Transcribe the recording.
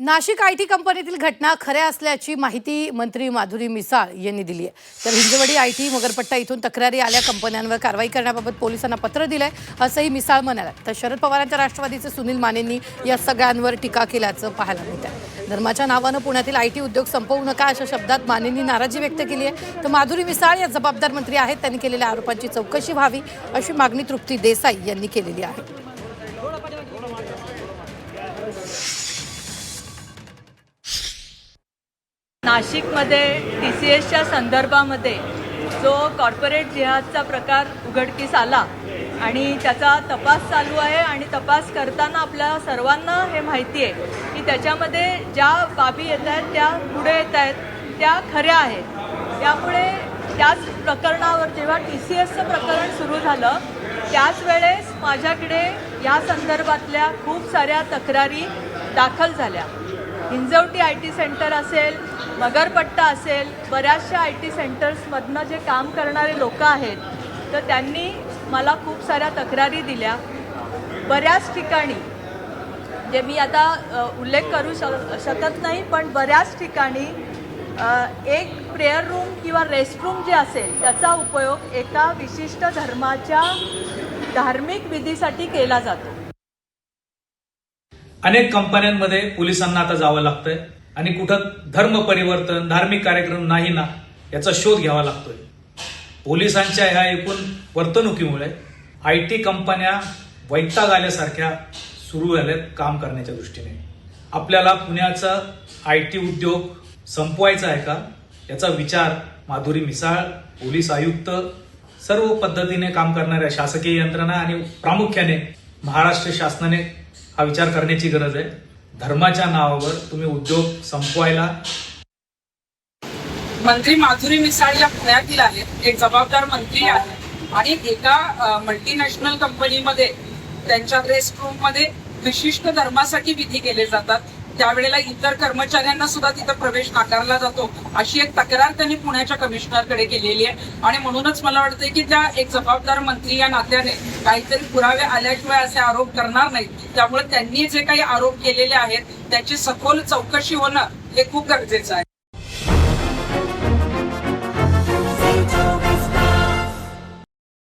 Nashik IT कंपनीतील घटना खऱ्या असल्याची माहिती मंत्री माधुरी मिसाळ यांनी दिली आहे। तर हिंजवडी आयटी मगरपट्टा इथून तक्रारी आल्या, कंपन्यांवर कारवाई करण्याबाबत पोलिसांना पत्र दिलंय असंही मिसाळ म्हणाल्या। तर शरद पवारांच्या राष्ट्रवादीचे सुनील मानेंनी या सगळ्यांवर टीका केल्याचं पाहायला मिळतंय। धर्माच्या नावानं पुण्यातील आयटी उद्योग संपवू नका अशा शब्दात मानेंनी नाराजी व्यक्त केली आहे। तर माधुरी मिसाळ या जबाबदार मंत्री आहेत, त्यांनी केलेल्या आरोपांची चौकशी व्हावी अशी मागणी तृप्ती देसाई यांनी केलेली आहे। नाशिकमध्ये TCSच्या संदर्भामध्ये जो कॉर्पोरेट जिहादचा प्रकार उघडकीस आला आणि त्याचा तपास चालू आहे आणि तपास करताना आपल्या सर्वांना हे माहिती आहे की त्याच्यामध्ये ज्या बाबी येत आहेत त्या पुढे येत आहेत त्या खऱ्या आहेत। त्यामुळे त्याच प्रकरणावर जेव्हा TCSचं प्रकरण सुरू झालं त्याच वेळेस माझ्याकडे या संदर्भातल्या खूप साऱ्या तक्रारी दाखल झाल्या। हिंजवडी IT सेंटर असेल, मगरपट्टा असेल, बऱ्याचशा IT सेंटर्समधनं जे काम करणारे लोक आहेत तर त्यांनी मला खूप साऱ्या तक्रारी दिल्या। बऱ्याच ठिकाणी जे मी आता उल्लेख करू शकत नाही पण बऱ्याच ठिकाणी एक प्रेयर रूम किंवा रेस्टरूम जे असेल त्याचा उपयोग एका विशिष्ट धर्माच्या धार्मिक विधीसाठी केला जातो। अनेक कंपन्यांमध्ये पोलिसांना आता जावं लागतंय आणि कुठं धर्म परिवर्तन, धार्मिक कार्यक्रम नाही ना याचा शोध घ्यावा लागतोय। पोलिसांच्या ह्या एकूण वर्तणुकीमुळे IT कंपन्या वैताग आल्यासारख्या सुरू झाल्यात काम करण्याच्या दृष्टीने। आपल्याला पुण्याचा IT उद्योग संपवायचा आहे का याचा विचार माधुरी मिसाळ, पोलीस आयुक्त, सर्व पद्धतीने काम करणाऱ्या शासकीय यंत्रणा आणि प्रामुख्याने महाराष्ट्र शासनाने हा विचार करण्याची गरज आहे। धर्माच्या नावावर तुम्ही उद्योग संपवायला मंत्री माधुरी मिसाळ या पुण्यातील आहेत, एक जबाबदार मंत्री आहेत आणि एका मल्टीनॅशनल कंपनीमध्ये त्यांच्या रेस्ट रूम मध्ये विशिष्ट धर्मासाठी विधी केले जातात, त्यावेळेला इतर कर्मचाऱ्यांना सुद्धा तिथं प्रवेश नाकारला जातो अशी एक तक्रार त्यांनी पुण्याच्या कमिशनरकडे केलेली आहे। आणि म्हणूनच मला वाटतंय की त्या एक जबाबदार मंत्री या नात्याने काहीतरी पुरावे आल्याशिवाय असे आरोप करणार नाहीत। त्यामुळे त्यांनी जे काही आरोप केलेले आहेत त्याची सखोल चौकशी होणं हे खूप गरजेचं आहे।